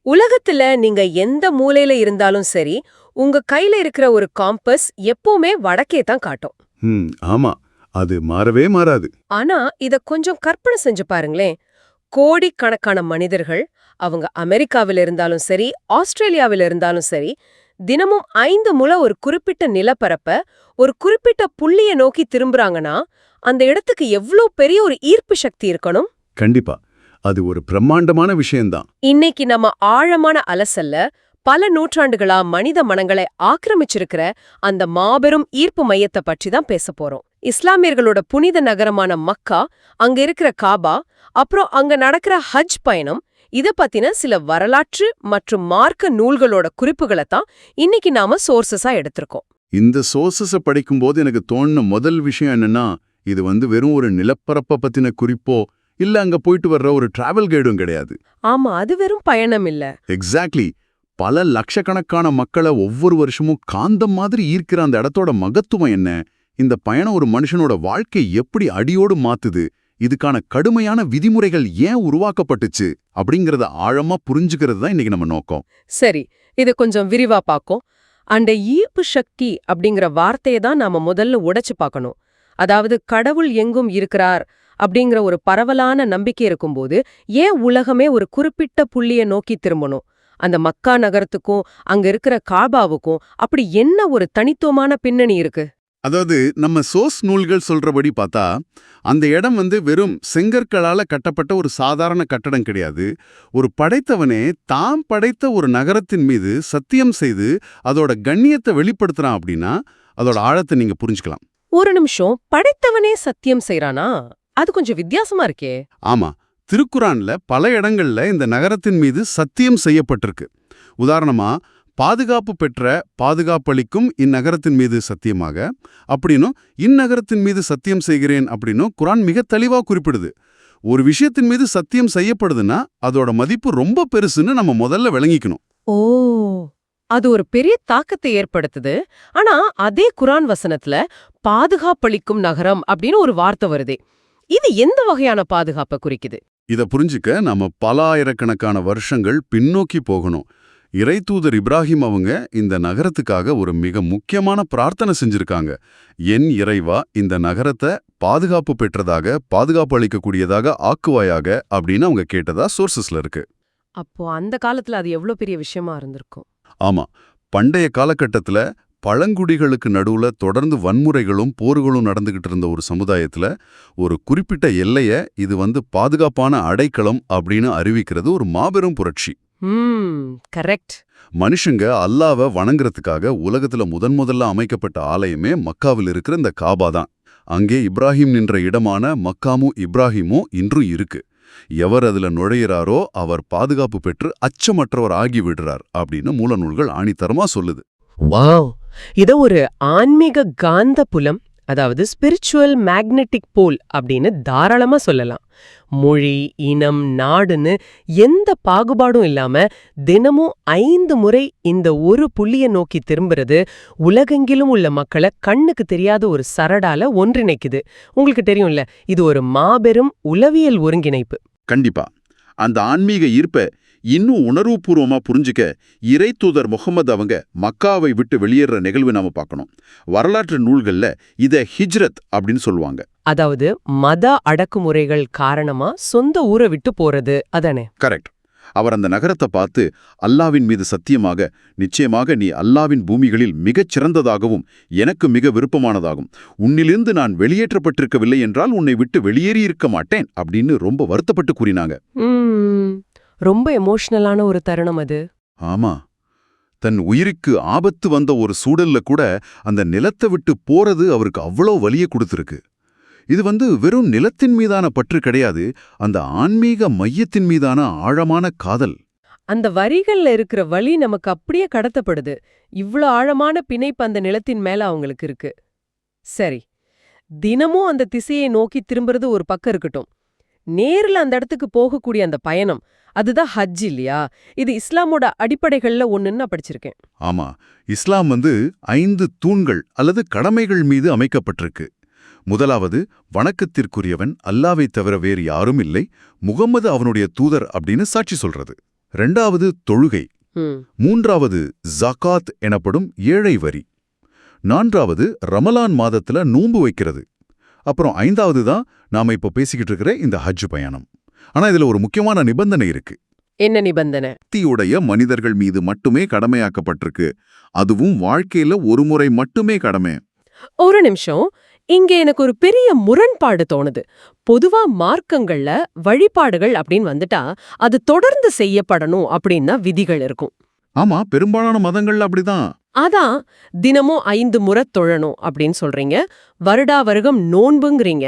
உலகத்துல நீங்க எந்த மூலையில இருந்தாலும் சரி, உங்க கையில இருக்கிற ஒரு காம்பஸ் எப்பவுமே வடக்கே தான் காட்டும். ஆமா. அது மாறவே மாறாது. ஆனா இத கொஞ்சம் கற்பனை செஞ்சு பாருங்களேன். கோடிக்கணக்கான மனிதர்கள், அவங்க அமெரிக்காவில இருந்தாலும் சரி, ஆஸ்திரேலியாவில இருந்தாலும் சரி, தினமும் 5 முறை ஒரு குறிப்பிட்ட நிலப்பரப்ப, ஒரு குறிப்பிட்ட புள்ளிய நோக்கி திரும்புறாங்கன்னா, அந்த இடத்துக்கு எவ்ளோ பெரிய ஒரு ஈர்ப்பு சக்தி இருக்கணும்? கண்டிப்பா. அது ஒரு பிரம்மாண்டமான விஷயம்தான். இன்னைக்கு நம்ம ஆழமான அலசல்ல பல நூற்றாண்டுகளா மனித மனங்களை ஆக்கிரமிச்சிருக்கிற அந்த மாபெரும் ஈர்ப்பு மையத்தை பற்றி தான் பேச போறோம். இஸ்லாமியர்களோட புனித நகரமான மக்கா, அங்க இருக்கிற காபா, அப்புறம் அங்க நடக்கிற ஹஜ் பயணம், இத பத்தின சில வரலாற்று மற்றும் மார்க்க நூல்களோட குறிப்புகளை தான் இன்னைக்கு நாம சோர்சஸா எடுத்திருக்கோம். இந்த சோர்சஸ படிக்கும்போது எனக்கு தோணுன முதல் விஷயம் என்னன்னா, இது வெறும் ஒரு நிலப்பரப்ப பத்தின குறிப்போ, இல்ல அங்க போயிட்டு வர்ற ஒரு டிராவல் கைடும் கிடையாது. ஆமா, அது வெறும் பயணம் இல்ல. எக்ஸாக்ட்லி. பல லட்சக்கணக்கான மக்களை ஒவ்வொரு வருஷமும் காந்தம் மாதிரி ஈர்க்கிற அந்த இடத்தோட மகத்துவம் என்ன? இந்த பயணம் ஒரு மனுஷனோட வாழ்க்கை எப்படி அடியோடு மாத்துது? இதுக்கான கடுமையான விதிமுறைகள் ஏன் உருவாக்கப்பட்டுச்சு? அப்படிங்கறத ஆழமா புரிஞ்சுக்கிறது தான் இன்னைக்கு நம்ம நோக்கம். சரி, இத கொஞ்சம் விரிவா பாக்கும். அந்த ஈர்ப்பு சக்தி அப்படிங்கிற வார்த்தையை தான் நாம முதல்ல உடைச்சு பார்க்கணும். அதாவது கடவுள் எங்கும் இருக்கிறார் அப்படிங்கிற ஒரு பரவலான நம்பிக்கை இருக்கும்போது ஏன் உலகமே ஒரு குறிப்பிட்ட புள்ளிய நோக்கி திரும்பணும்? அந்த மக்கா நகரத்துக்கும் அங்க இருக்கிற காபாவுக்கும் அப்படி என்ன ஒரு தனித்துவமான பின்னணி இருக்கு? அதாவது நம்ம சோர்ஸ் நூல்கள் சொல்றபடி பார்த்தா, அந்த இடம் வெறும் செங்கற்களால கட்டப்பட்ட ஒரு சாதாரண கட்டடம் கிடையாது. ஒரு படைத்தவனே தாம் படைத்த ஒரு நகரத்தின் மீது சத்தியம் செய்து அதோட கண்ணியத்தை வெளிப்படுத்துறான் அப்படின்னா, அதோட ஆழத்தை நீங்க புரிஞ்சுக்கலாம். ஒரு நிமிஷம், படைத்தவனே சத்தியம் செய்றானா? அது கொஞ்சம் வித்தியாசமா இருக்கே. ஆமா, திருக்குரான்ல பல இடங்கள்ல இந்த நகரத்தின் மீது சத்தியம் செய்யப்பட்டிருக்கு. உதாரணமா, பாதுகாப்பு பெற்ற பாதுகாப்பளிக்கும் இந்நகரத்தின் மீது சத்தியமாக அப்படின்னும், இந்நகரத்தின் மீது சத்தியம் செய்கிறேன் அப்படின்னும் குரான் மிக தெளிவா குறிப்பிடுது. ஒரு விஷயத்தின் மீது சத்தியம் செய்யப்படுதுன்னா அதோட மதிப்பு ரொம்ப பெருசுன்னு நம்ம முதல்ல விளங்கிக்கணும். ஓ, அது ஒரு பெரிய தாக்கத்தை ஏற்படுத்துது. ஆனா அதே குரான் வசனத்துல பாதுகாப்பளிக்கும் நகரம் அப்படின்னு ஒரு வார்த்தை வருதே, இது எந்த வகையான பாதுகாப்பை குறிக்குது? இத புரிஞ்சுக்க நாம பல ஆயிரக்கணக்கான வருஷங்கள் பின்னோக்கி போகணும். இறைத்தூதர் இப்ராஹிம் அவங்க இந்த நகரத்துக்காக ஒரு மிக முக்கியமான பிரார்த்தனை செஞ்சிருக்காங்க. என் இறைவா, இந்த நகரத்தை பாதுகாப்பு பெற்றதாக, பாதுகாப்பு அளிக்கக்கூடியதாக ஆக்குவாயாக அப்படின்னு அவங்க கேட்டதா சோர்சஸ்ல இருக்கு. அப்போ அந்த காலத்துல அது எவ்வளவு பெரிய விஷயமா இருந்திருக்கும்? ஆமா, பண்டைய காலகட்டத்துல பழங்குடிகளுக்கு நடுவுல தொடர்ந்து வன்முறைகளும் போர்களும் நடந்துகிட்டு இருந்த ஒரு சமுதாயத்துல ஒரு குறிப்பிட்ட எல்லைய இது பாதுகாப்பான அடைக்கலம் அப்படின்னு அறிவிக்கிறது ஒரு மாபெரும் புரட்சி. கரெக்ட். மனுஷங்க அல்லாவை வணங்குறதுக்காக உலகத்துல முதல்ல அமைக்கப்பட்ட ஆலயமே மக்காவில் இருக்கிற இந்த காபா தான். அங்கே இப்ராஹிம் நின்ற இடமான மக்காமு இப்ராஹிமோ இன்றும் இருக்கு. எவர் அதுல நுழையிறாரோ அவர் பாதுகாப்பு பெற்று அச்சமற்றவர் ஆகி விடுறார் அப்படின்னு மூலநூல்கள் ஆணித்தரமா சொல்லுது. வாவ், இத ஒரு ஆன்மீக காந்த புலம், அதாவது ஸ்பிரிச்சுவல் மேக்னெட்டிக் போல் அப்படின்னு தாராளமா சொல்லலாம். மொழி, இனம், நாடுன்னு எந்த பாகுபாடும் இல்லாம தினமும் 5 முறை இந்த ஒரு புள்ளிய நோக்கி திரும்புறது உலகெங்கிலும் உள்ள மக்களை கண்ணுக்கு தெரியாத ஒரு சரடால ஒன்றிணைக்குது. உங்களுக்கு தெரியும்ல, இது ஒரு மாபெரும் உளவியல் ஒருங்கிணைப்பு. கண்டிப்பா. அந்த ஆன்மீக ஈர்ப்பை இன்னும் உணர்வுபூர்வமா புரிஞ்சுக்க இறைத்தூதர் முகமது அவங்க மக்காவை விட்டு வெளியேற நிகழ்வு நாம பார்க்கணும். வரலாற்று நூல்கள்ல இத ஹிஜ்ரத் அப்படின்னு சொல்லுவாங்க. அதாவது மத அடக்குமுறைகள் காரணமா சொந்த ஊரை விட்டு போறது, அதானே? கரெக்ட். அவர் அந்த நகரத்தை பார்த்து அல்லாவின் மீது சத்தியமாக, நிச்சயமாக நீ அல்லாவின் பூமிகளில் மிகச் சிறந்ததாகவும் எனக்கு மிக விருப்பமானதாகும், உன்னிலிருந்து நான் வெளியேற்றப்பட்டிருக்கவில்லை என்றால் உன்னை விட்டு வெளியேறியிருக்க மாட்டேன் அப்படின்னு ரொம்ப வருத்தப்பட்டு கூறினாங்க. ரொம்ப எமோஷனலான ஒரு தருணம் அது. ஆமா, தன் உயிருக்கு ஆபத்து வந்த ஒரு சூழல்ல கூட அந்த நிலத்தை விட்டு போறது அவருக்கு அவ்வளோ வலிய கொடுத்திருக்கு. இது வெறும் நிலத்தின் மீதான பற்று கிடையாது, அந்த ஆன்மீக மையத்தின் மீதான ஆழமான காதல். அந்த வரிகள்ல இருக்கிற வலி நமக்கு அப்படியே கடத்தப்படுது. இவ்ளோ ஆழமான பிணைப்பு அந்த நிலத்தின் மேல அவங்களுக்கு இருக்கு. சரி, தினமும் அந்த திசையை நோக்கி திரும்புறது ஒரு பக்கம் இருக்கட்டும். நேர்ல அந்த இடத்துக்கு போகக்கூடிய அந்த பயணம், அதுதான் ஹஜ் இல்லையா? இது இஸ்லாமோட அடிப்படைகள்ல ஒண்ணுன்னு நான் படிச்சிருக்கேன். ஆமா, இஸ்லாம் 5 தூண்கள் அல்லது கடமைகள் மீது அமைக்கப்பட்டிருக்கு. முதலாவது, வணக்கத்திற்குரியவன் அல்லாவை தவிர வேறு யாரும் இல்லை, முகம்மது அவனுடைய தூதர் அப்படின்னு சாட்சி சொல்றது. ரெண்டாவது தொழுகை, ம். மூன்றாவது ஜகாத் எனப்படும் ஏழை வரி, நான்காவது ரமலான் மாதத்துல நோன்பு வைக்கிறது, அப்புறம் ஐந்தாவது தான் நாம இப்ப பேசிக்கிட்டு இருக்கிற இந்த ஹஜ் பயணம். ஆனா இதுல ஒரு முக்கியமான நிபந்தனை இருக்கு. என்ன நிபந்தனை? பக்தியுடைய மனிதர்கள் மீது மட்டுமே கடமையாக்கப்பட்டிருக்கு. அதுவும் வாழ்க்கையில ஒரு முறை மட்டுமே கடமை. ஒரு நிமிஷம், இங்க எனக்கு ஒரு பெரிய முரண்பாடு தோணுது. பொதுவா மார்க்கங்கள்ல வழிபாடுகள் அப்படின்னு வந்துட்டா அது தொடர்ந்து செய்யப்படணும் அப்படின்னு விதிகள் இருக்கும். ஆமா, பெரும்பாலான மதங்கள்ல அப்படிதான். அதான் தினமும் 5 முறை தொழணும் அப்படின்னு சொல்றீங்க, வருடா வருகம் நோன்புங்கிறீங்க.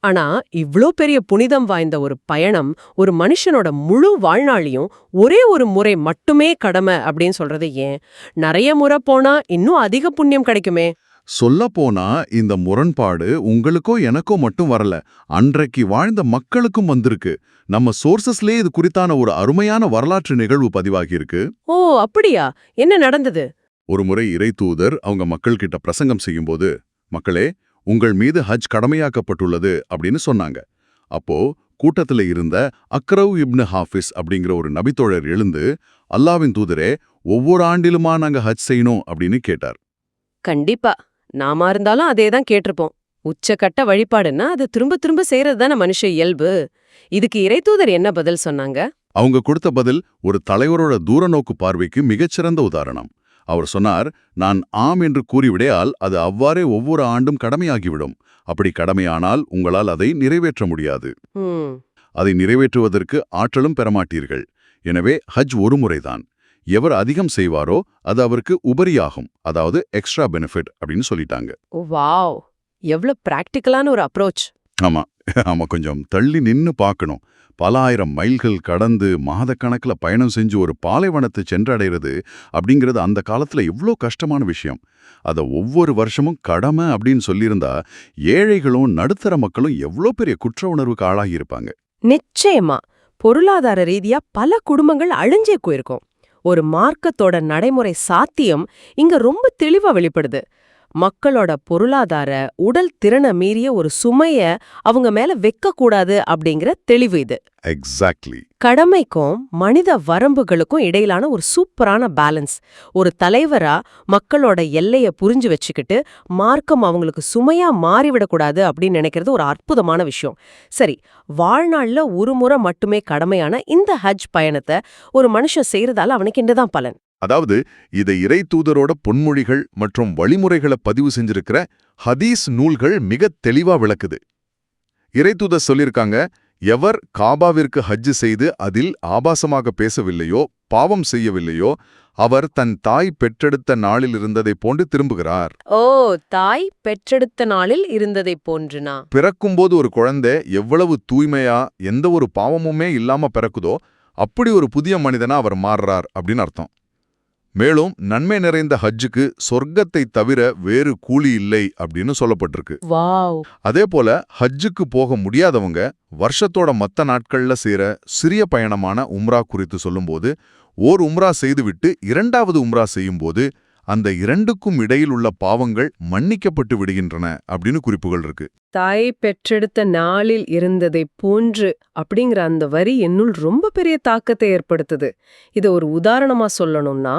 ஆனா இவ்ளோ பெரிய புனிதம் வாய்ந்த ஒரு பயணம் ஒரு மனுஷனோட முழு வாழ்நாளையும் ஒரே ஒரு முறை மட்டுமே கடமை அப்படின்னு சொல்றது ஏன்? நிறைய முறை போனா இன்னும் அதிக புண்ணியம் கிடைக்குமே. சொல்லப்போனா இந்த முரண்பாடு உங்களுக்கோ எனக்கோ மட்டும் வரல, அன்றைக்கு வாழ்ந்த மக்களுக்கும் வந்திருக்கு. நம்ம சோர்சஸ்லயே இது குறித்தான ஒரு அருமையான வரலாற்று நிகழ்வு பதிவாகியிருக்கு. ஓ அப்படியா? என்ன நடந்தது? ஒருமுறை இறைத்தூதர் அவங்க மக்கள் கிட்ட பிரசங்கம் செய்யும்போது, மக்களே, உங்கள் மீது ஹஜ் கடமையாக்கப்பட்டுள்ளது அப்படின்னு சொன்னாங்க. அப்போ கூட்டத்துல இருந்த அக்ரவ் இப்னு ஹாஃபிஸ் அப்படிங்கிற ஒரு நபித்தோழர் எழுந்து, அல்லாவின் தூதரே, ஒவ்வொரு ஆண்டிலுமா நாங்க ஹஜ் செய்யணும் அப்படின்னு கேட்டார். கண்டிப்பா, நாம இருந்தாலும் அதே தான் கேட்டிருப்போம். உச்சக்கட்ட வழிபாடுன்னா அது திரும்ப திரும்ப செய்யறது தானே மனுஷ இயல்பு. இதுக்கு இறைத்தூதர் என்ன பதில் சொன்னாங்க? அவங்க கொடுத்த பதில் ஒரு தலைவரோட தூரநோக்கு பார்வைக்கு மிகச்சிறந்த உதாரணம். அவர் சொன்னார், நான் ஆம் என்று கூறிவிடையால் அது அவ்வாறே ஒவ்வொரு ஆண்டும் கடமையாகிவிடும். அப்படி கடமையானால் உங்களால் அதை நிறைவேற்ற முடியாது. அதை நிறைவேற்றுவதற்கு ஆற்றலும் பெறமாட்டீர்கள். எனவே ஹஜ் ஒரு முறைதான். எவர் அதிகம் செய்வாரோ அது அவருக்கு உபரியாகும், அதாவது எக்ஸ்ட்ரா பெனிஃபிட் அப்படின்னு சொல்லிட்டாங்க. வாவ், எவ்வளவு பிராக்டிக்கலான ஒரு அப்ரோச். ஆமா ஆமா, கொஞ்சம் தள்ளி நின்னு பார்க்கணும். பல ஆயிரம் மைல்கள் கடந்து மாதக்கணக்கில் பயணம் செஞ்சு ஒரு பாலைவனத்தை சென்றடைகிறது அப்படிங்கிறது அந்த காலத்துல எவ்வளோ கஷ்டமான விஷயம். அதை ஒவ்வொரு வருஷமும் கடமை அப்படின்னு சொல்லியிருந்தா ஏழைகளும் நடுத்தர மக்களும் எவ்வளோ பெரிய குற்ற உணர்வுக்கு ஆளாகியிருப்பாங்க. நிச்சயமா பொருளாதார ரீதியா பல குடும்பங்கள் அழிஞ்சே போயிருக்கும். ஒரு மார்க்கத்தோட நடைமுறை சாத்தியம் இங்க ரொம்ப தெளிவா வெளிப்படுது. மக்களோட பொருளாதார உடல் திறனை மீறிய ஒரு சுமைய அவங்க மேல வைக்கக்கூடாது அப்படிங்கிற தெளிவு இது. எக்ஸாக்ட்லி. கடமைக்கும் மனித வரம்புகளுக்கும் இடையிலான ஒரு சூப்பரான பேலன்ஸ். ஒரு தலைவரா மக்களோட எல்லைய புரிஞ்சு வச்சுக்கிட்டு மார்க்கம் அவங்களுக்கு சுமையா மாறிவிடக்கூடாது அப்படின்னு நினைக்கிறது ஒரு அற்புதமான விஷயம். சரி, வாழ்நாள்ல ஒரு முறை மட்டுமே கடமையான இந்த ஹஜ் பயணத்தை ஒரு மனுஷன் செய்யறதால அவனுக்கு என்னதான் பலன்? அதாவது இதை இறை தூதரோட பொன்மொழிகள் மற்றும் வழிமுறைகளை பதிவு செஞ்சிருக்கிற ஹதீஸ் நூல்கள் மிக தெளிவா விளக்குது. இறை தூதர் சொல்லியிருக்காங்க, எவர் காபாவிற்கு ஹஜ் செய்து அதில் ஆபாசமாக பேசவில்லையோ பாவம் செய்யவில்லையோ அவர் தன் தாய் பெற்றெடுத்த நாளில் இருந்ததை போன்று திரும்புகிறார். ஓ, தாய் பெற்றெடுத்த நாளில் இருந்ததை போன்றுனா? பிறக்கும்போது ஒரு குழந்தை எவ்வளவு தூய்மையா எந்த ஒரு பாவமுமே இல்லாம பிறக்குதோ அப்படி ஒரு புதிய மனிதனா அவர் மாறுறார் அப்படின்னு அர்த்தம். மேலும் நன்மை நிறைந்த ஹஜ்ஜுக்கு சொர்க்கத்தை தவிர வேறு கூலி இல்லை அப்படின்னு சொல்லப்பட்டிருக்கு. வாவ். அதே போல ஹஜ்ஜுக்கு போக முடியாதவங்க வருஷத்தோட மத்த நாட்கள்ல சேர சிறிய பயணமான உம்ரா குறித்து சொல்லும்போது, ஓர் உம்ரா செய்துவிட்டு இரண்டாவது உம்ரா செய்யும்போது அந்த இரண்டுக்கும் இடையில் உள்ள பாவங்கள் மன்னிக்கப்பட்டு விடுகின்றன அப்படின்னு குறிப்புகள் இருக்கு. தாய் பெற்றெடுத்த நாளில் இருந்ததை போன்று அப்படிங்கிற அந்த வரி என்னுள் ரொம்ப பெரிய தாக்கத்தை ஏற்படுத்துது. இதை ஒரு உதாரணமா சொல்லணும்னா,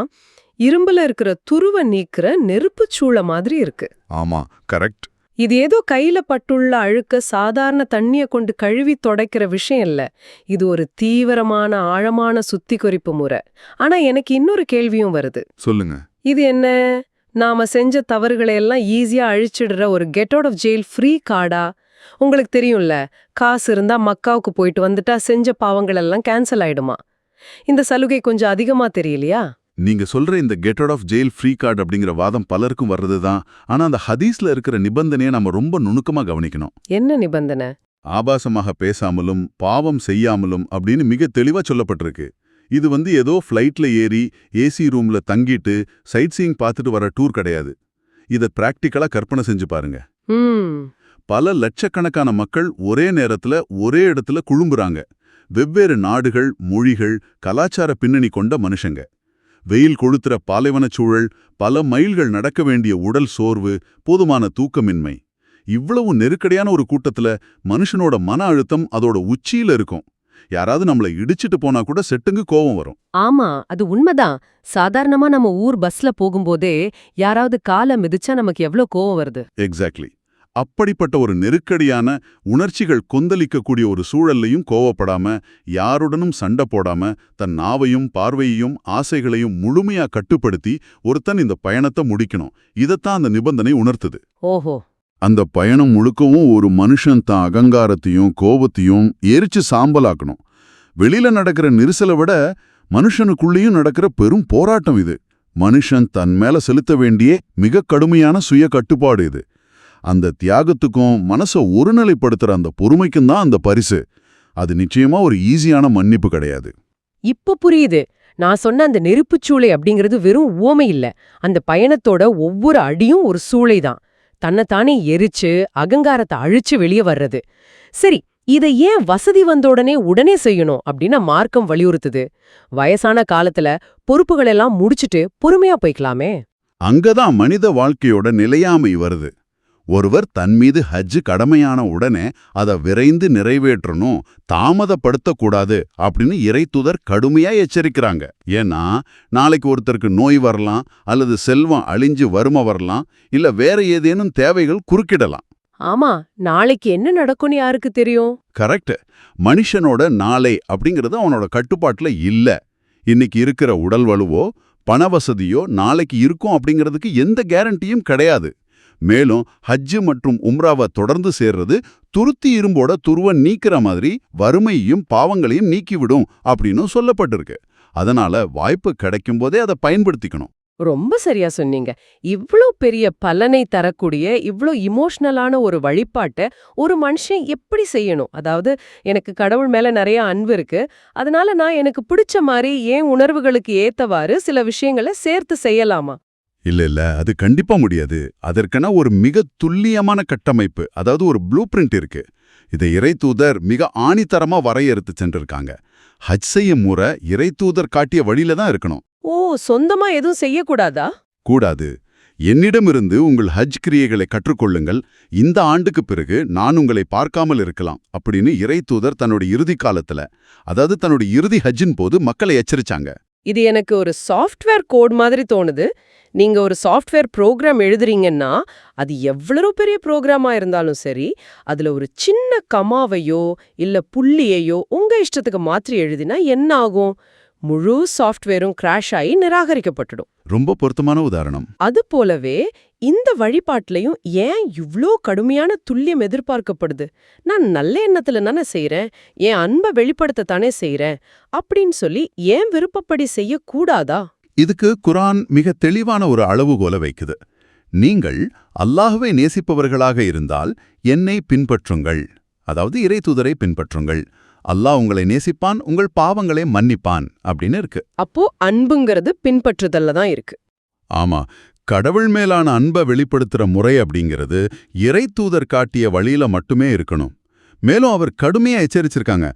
இரும்புல இருக்கிற துருவ நீக்கிற நெருப்புச் சூளை மாதிரி இருக்கு. ஆமா, கரெக்ட். இது ஏதோ கையில பட்டுள்ள அழுக்க சாதாரண தண்ணிய கொண்டு கழுவி தொடைக்கிற விஷயம் இல்ல. இது ஒரு தீவிரமான ஆழமான சுத்திகரிப்பு முறை. ஆனா எனக்கு இன்னொரு கேள்வியும் வருது. சொல்லுங்க. இது என்ன, நாம செஞ்ச தவறுகளை எல்லாம் ஈஸியா அழிச்சிடுற ஒரு get out of jail free கார்டா? உங்களுக்கு தெரியும்ல, காசு இருந்தா மக்காவுக்கு போயிட்டு வந்துட்டா செஞ்ச பாவங்கள் எல்லாம் கேன்சல் ஆயிடுமா? இந்த சலுகை கொஞ்சம் அதிகமா தெரியலையா? நீங்க சொல்ற இந்த get out of jail free card அப்படிங்கிற வாதம் பலருக்கும் வர்றதுதான். ஆனா அந்த ஹதீஸ்ல இருக்கிற நிபந்தனையை நம்ம ரொம்ப நுணுக்கமா கவனிக்கணும். என்ன நிபந்தனை? ஆபாசமாக பேசாமலும் பாவம் செய்யாமலும் அப்படின்னு மிக தெளிவா சொல்லப்பட்டிருக்கு. இது ஏதோ ஃப்ளைட்ல ஏறி ஏசி ரூம்ல தங்கிட்டு சைட் சீயிங் பார்த்துட்டு வர டூர் கிடையாது. இதை பிராக்டிக்கலா கற்பனை செஞ்சு பாருங்க. பல லட்சக்கணக்கான மக்கள் ஒரே நேரத்துல ஒரே இடத்துல குழும்புறாங்க. வெவ்வேறு நாடுகள், மொழிகள், கலாச்சார பின்னணி கொண்ட மனுஷங்க. வெயில் கொளுத்துற பாலைவனச் சூழல், பல மைல்கள் நடக்க வேண்டிய உடல் சோர்வு, போதுமான தூக்கமின்மை. இவ்வளவு நெருக்கடியான ஒரு கூட்டத்துல மனுஷனோட மன அழுத்தம் அதோட உச்சியில இருக்கும். யாராவது நம்மள இடிச்சிட்டு போனா கூட செட்டுங்க கோவம் வரும். ஆமா, அது உண்மைதான். சாதாரணமா நம்ம ஊர் பஸ்ல போகும்போதே யாராவது காலை மிதிச்சா நமக்கு எவ்ளோ கோவம் வருது. எக்ஸாக்ட்லி. அப்படிப்பட்ட ஒரு நெருக்கடியான, உணர்ச்சிகள் கொந்தளிக்கக்கூடிய ஒரு சூழல்லையும் கோவப்படாம, யாருடனும் சண்டை போடாம, தன் நாவையும் பார்வையையும் ஆசைகளையும் முழுமையா கட்டுப்படுத்தி ஒருத்தன் இந்த பயணத்தை முடிக்கணும். இதத்தான் அந்த நிபந்தனை உணர்த்துது. ஓஹோ. அந்த பயணம் முழுக்கவும் ஒரு மனுஷன் தான் அகங்காரத்தையும் கோபத்தையும் எரிச்சு சாம்பலாக்கணும். வெளியில நடக்கிற நெரிசலை விட மனுஷனுக்குள்ளேயும் நடக்கிற பெரும் போராட்டம் இது. மனுஷன் தன் மேல செலுத்த வேண்டிய மிக கடுமையான சுய கட்டுப்பாடு இது. அந்த தியாகத்துக்கும் மனசை ஒருநிலைப்படுத்துற அந்த பொறுமைக்கும் தான் அந்த பரிசு. அது நிச்சயமா ஒரு ஈஸியான மன்னிப்பு கிடையாது. இப்ப புரியுது. நான் சொன்ன அந்த நெருப்புச்சூளை அப்படிங்கிறது வெறும் உவமை இல்ல. அந்த பயணத்தோட ஒவ்வொரு அடியும் ஒரு சூளைதான். தன்னைத்தானே எரிச்சு அகங்காரத்தை அழிச்சு வெளியே வர்றது. சரி, இதை ஏன் வசதி வந்தோடனே உடனே செய்யணும் அப்படின்னு மார்க்கம் வலியுறுத்துது? வயசான காலத்துல பொறுப்புகளெல்லாம் முடிச்சிட்டு பொறுமையா போய்க்கலாமே. அங்கதான் மனித வாழ்க்கையோட நிலையாமை வருது. ஒருவர் தன் மீது ஹஜ் கடமையான உடனே அதை விரைந்து நிறைவேற்றணும், தாமதப்படுத்தக்கூடாது அப்படின்னு இறைத்தூதர் கடுமையா எச்சரிக்கிறாங்க. ஏன்னா நாளைக்கு ஒருத்தருக்கு நோய் வரலாம், அல்லது செல்வம் அழிஞ்சு வறுமை வரலாம், இல்ல வேற ஏதேனும் தேவைகள் குறுக்கிடலாம். ஆமா, நாளைக்கு என்ன நடக்கும்னு யாருக்கு தெரியும்? கரெக்ட். மனுஷனோட நாளை அப்படிங்கிறது அவனோட கட்டுப்பாட்டுல இல்ல. இன்னைக்கு இருக்கிற உடல் வலுவோ பண வசதியோ நாளைக்கு இருக்கும் அப்படிங்கிறதுக்கு எந்த கேரண்டியும் கிடையாது. மேலும் ஹஜ்ஜு மற்றும் உம்ராவை தொடர்ந்து சேர்றது துருத்தி இரும்போட துருவ நீக்கிற மாதிரி வறுமையையும் பாவங்களையும் நீக்கிவிடும் அப்படின்னு சொல்லப்பட்டிருக்கு. அதனால வாய்ப்பு கிடைக்கும் போதே அதை பயன்படுத்திக்கணும். ரொம்ப சரியா சொன்னீங்க. இவ்ளோ பெரிய பலனை தரக்கூடிய இவ்ளோ இமோஷனலான ஒரு வழிபாட்டை ஒரு மனுஷன் எப்படி செய்யணும்? அதாவது, எனக்கு கடவுள் மேல நிறைய அன்பு இருக்கு, அதனால நான் எனக்கு பிடிச்ச மாதிரி என் உணர்வுகளுக்கு ஏத்தவாறு சில விஷயங்களை சேர்த்து செய்யலாமா? இல்ல, அது கண்டிப்பா முடியாது. அதற்கென ஒரு மிக துல்லியமான கட்டமைப்பு, அதாவது ஒரு ப்ளூ பிரிண்ட் இருக்கு. இதை இறைத்தூதர் மிக ஆணித்தரமா வரையறுத்து சென்றிருக்காங்க. ஹஜ் செய்யும் முறை இறைத்தூதர் காட்டிய வழியில தான் இருக்கணும். ஓ, சொந்தமா எதுவும் செய்யக்கூடாதா? கூடாது. என்னிடமிருந்து உங்கள் ஹஜ் கிரியைகளை கற்றுக்கொள்ளுங்கள், இந்த ஆண்டுக்கு பிறகு நான் உங்களை பார்க்காமல் இருக்கலாம் அப்படின்னு இறைத்தூதர் தன்னோட இறுதி காலத்துல, அதாவது தன்னோட இறுதி ஹஜ்ஜின் போது மக்களை எச்சரிச்சாங்க. இது எனக்கு ஒரு சாஃப்ட்வேர் கோட் மாதிரி தோணுது. நீங்க ஒரு சாஃப்ட்வேர் ப்ரோக்ராம் எழுதுறீங்கன்னா, அது எவ்வளவு பெரிய ப்ரோக்ராமா இருந்தாலும் சரி, அதுல ஒரு சின்ன கமாவையோ இல்ல புள்ளியையோ உங்க இஷ்டத்துக்கு மாற்றி எழுதினா என்ன ஆகும்? முழு சாஃப்ட்வேரும் கிராஷ் ஆகி நிராகரிக்கப்பட்டுடும். ரொம்ப பொருத்தமான உதாரணம். அது போலவே இந்த வழிபாட்டிலையும் ஏன் இவ்ளோ கடுமையான துல்லியம் எதிர்பார்க்கப்படுது? நான் நல்ல எண்ணத்துல தானே செய்யறேன், என் அன்பை வெளிப்படுத்தத்தானே செய்யறேன் அப்படின்னு சொல்லி ஏன் விருப்பப்படி செய்யக்கூடாதா? இதுக்கு குர்ஆன் மிக தெளிவான ஒரு அளவுகோலை வைக்குது. நீங்கள் அல்லாஹ்வை நேசிப்பவர்களாக இருந்தால் என்னை பின்பற்றுங்கள், அதாவது இறைத்தூதரை பின்பற்றுங்கள். அல்லாஹ் உங்களை நேசிப்பான், உங்கள் பாவங்களை மன்னிப்பான் அப்படின்னு இருக்கு. அப்போ அன்புங்கிறது பின்பற்றுதல்ல தான் இருக்கு. ஆமா, கடவுள் மேலான அன்பை வெளிப்படுத்துற முறை அப்படிங்கிறது இறைத்தூதர் காட்டிய வழியில மட்டுமே இருக்கணும். மேலும் அவர் கடுமையா எச்சரிச்சிருக்காங்க,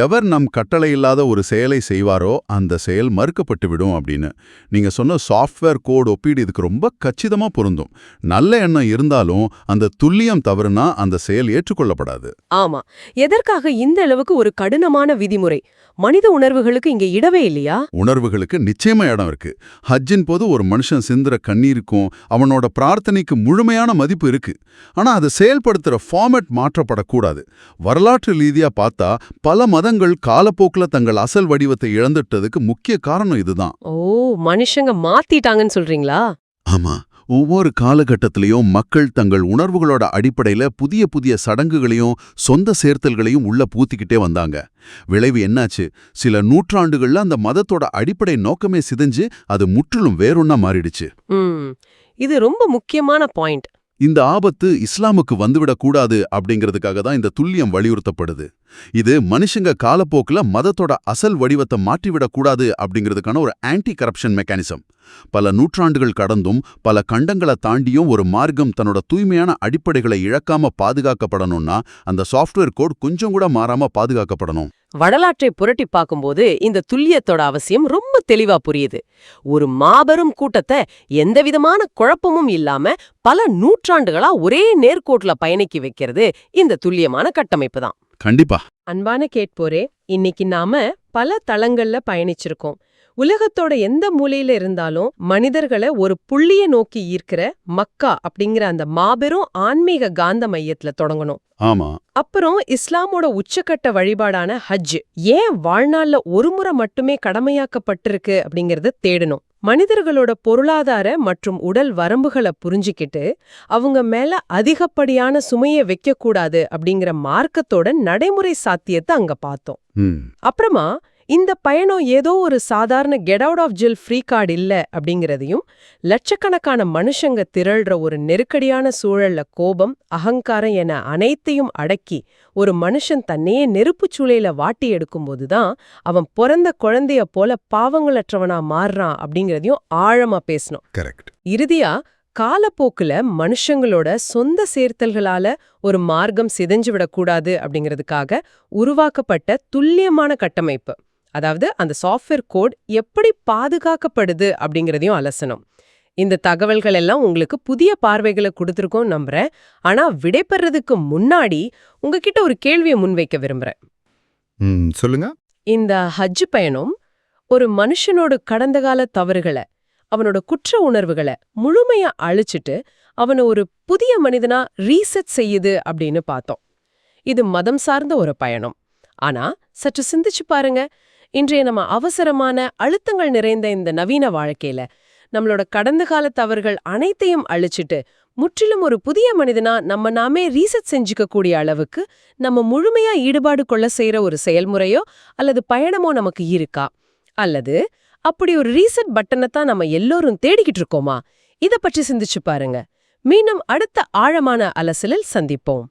எவர் நம் கட்டளை இல்லாத ஒரு செயலை செய்வாரோ அந்த செயல் மறுக்கப்பட்டுவிடும் அப்படின்னு. நீங்க சொன்ன சாஃப்ட்வேர் கோட் ஒப்பீடு இதுக்கு ரொம்ப கச்சிதமா பொருந்தும். நல்ல எண்ணம் இருந்தாலும் அந்த துல்லியம் தவறுனா அந்த செயல் ஏற்றுக்கொள்ளப்படாது. ஆமா, எதற்காக இந்த அளவுக்கு ஒரு கடினமான விதிமுறை? மனித உணர்வுகளுக்கு இங்க இடவே இல்லையா? உணர்வுகளுக்கு நிச்சயமா இடம் இருக்கு. ஹஜ்ஜின் போது ஒரு மனுஷன் சிந்துற கண்ணீருக்கும் அவனோட பிரார்த்தனைக்கு முழுமையான மதிப்பு இருக்கு. ஆனா அதை செயல்படுத்துற ஃபார்மேட் மாற்றப்படக்கூடாது. வரலாற்று ரீதியா பார்த்தா பல மதங்கள் காலப்போக்குல தங்கள் அசல் வடிவத்தை இழந்துட்டதுக்கு முக்கிய காரணம் இதுதான். ஓ, மனுஷங்க மாத்திட்டாங்கன்னு சொல்றீங்களா? ஆமா, ஒவ்வொரு காலகட்டத்திலையும் மக்கள் தங்கள் உணர்வுகளோட அடிப்படையில புதிய புதிய சடங்குகளையும் சொந்த சேர்த்தல்களையும் உள்ள பூத்திக்கிட்டே வந்தாங்க. விளைவு என்னாச்சு? சில நூற்றாண்டுகள்ல அந்த மதத்தோட அடிப்படை நோக்கமே சிதைஞ்சு அது முற்றிலும் வேறொன்னா மாறிடுச்சு. இது ரொம்ப முக்கியமான பாயிண்ட். இந்த ஆபத்து இஸ்லாமுக்கு வந்துவிடக்கூடாது அப்படிங்கிறதுக்காக தான் இந்த துல்லியம் வலியுறுத்தப்படுது. இது மனுஷங்க காலப்போக்கில் மதத்தோட அசல் வடிவத்தை மாற்றிவிடக்கூடாது அப்படிங்கிறதுக்கான ஒரு ஆன்டி கரப்ஷன் மெக்கானிசம். பல நூற்றாண்டுகள் கடந்தும் பல கண்டங்களை தாண்டியும் ஒரு மார்க்கம் தன்னோட தூய்மையான அடிப்படைகளை இழக்காம பாதுகாக்கப்படணும்னா அந்த சாஃப்ட்வேர் கோட் கொஞ்சம் கூட மாறாம பாதுகாக்கப்படணும். வரலாற்றை புரட்டி பார்க்கும்போது இந்த துல்லியத்தோட அவசியம் ரொம்ப தெளிவா புரியுது. ஒரு மாபெரும் கூட்டத்தை எந்தவிதமான குழப்பமும் இல்லாம பல நூற்றாண்டுகளா ஒரே நேர்கோட்டுல பயணிக்க வைக்கிறது இந்த துல்லியமான கட்டமைப்பு தான். கண்டிப்பா. அன்பான கேட்போரே, இன்னைக்கு நாம பல தளங்கள்ல பயணிச்சிருக்கோம். உலகத்தோட எந்த மூலையில இருந்தாலும் மனிதர்களை ஒரு புள்ளிய நோக்கி ஈர்க்கிற மக்கா அப்படிங்கிற அந்த மாபெரும் ஆன்மீக காந்த மையத்துல தொடங்கணும். ஆமா. அப்புறம் இஸ்லாமோட உச்சக்கட்ட வழிபாடான ஹஜ் ஏன் வாழ்நாள்ல ஒரு முறை மட்டுமே கடமையாக்கப்பட்டிருக்கு அப்படிங்கறத தேடணும். மனிதர்களோட பொருளாதார மற்றும் உடல் வரம்புகளை புரிஞ்சுக்கிட்டு அவங்க மேல அதிகப்படியான சுமையை வைக்கக்கூடாது அப்படிங்கிற மார்க்கத்தோட நடைமுறை சாத்தியத்தை அங்க பார்த்தோம். ம். அப்புறமா இந்த பயணம் ஏதோ ஒரு சாதாரண get out of jail free card இல்ல அப்படிங்கறதையும், லட்சக்கணக்கான மனுஷங்க திரள்ற ஒரு நெருக்கடியான சூழல்ல கோபம், அகங்காரம் என அனைத்தையும் அடக்கி ஒரு மனுஷன் தன்னையே நெருப்புச் சூளையில வாட்டி எடுக்கும்போதுதான் அவன் பிறந்த குழந்தைய போல பாவங்களற்றவனா மாறுறான் அப்படிங்கறதையும் ஆழமா பேசணும். கரெக்ட். இறுதியா காலப்போக்குல மனுஷங்களோட சொந்த சேர்த்தல்களால ஒரு மார்க்கம் சிதைஞ்சு விடக்கூடாது அப்படிங்கிறதுக்காக உருவாக்கப்பட்ட துல்லியமான கட்டமைப்பு, அதாவது அந்த சாஃப்ட்வேர் கோட் எப்படி பாதுகாக்கப்படுது அப்படிங்கறதையும் அலசணும். இந்த தகவல்கள் எல்லாம் உங்களுக்கு புதிய பார்வைகளை கொடுத்துருக்கோம் நம்புறேன். ஆனா விடைபெறதுக்கு முன்னாடி உங்ககிட்ட ஒரு கேள்வியை முன்வைக்க விரும்புறேன். சொல்லுங்க. இந்த ஹஜ் பயணம் ஒரு மனுஷனோட கடந்த கால தவறுகளை, அவனோட குற்ற உணர்வுகளை முழுமையா அழிச்சிட்டு அவனை ஒரு புதிய மனிதனா ரீசெட் செய்யுது அப்படின்னு பார்த்தோம். இது மதம் சார்ந்த ஒரு பயணம். ஆனா சற்று சிந்திச்சு பாருங்க, இன்றைய நம்ம அவசரமான அழுத்தங்கள் நிறைந்த இந்த நவீன வாழ்க்கையில நம்மளோட கடந்த கால தவறுகள் அனைத்தையும் அழிச்சிட்டு முற்றிலும் ஒரு புதிய மனிதனா நம்ம நாமே ரீசெட் செஞ்சுக்க கூடிய அளவுக்கு நம்ம முழுமையா ஈடுபாடு கொள்ள செய்யற ஒரு செயல்முறையோ அல்லது பயணமோ நமக்கு இருக்கா? அல்லது அப்படி ஒரு ரீசெட் பட்டனை தான் நம்ம எல்லோரும் தேடிக்கிட்டு இருக்கோமா? இத பற்றி சிந்திச்சு பாருங்க. மீண்டும் அடுத்த ஆழமான அலசலில் சந்திப்போம்.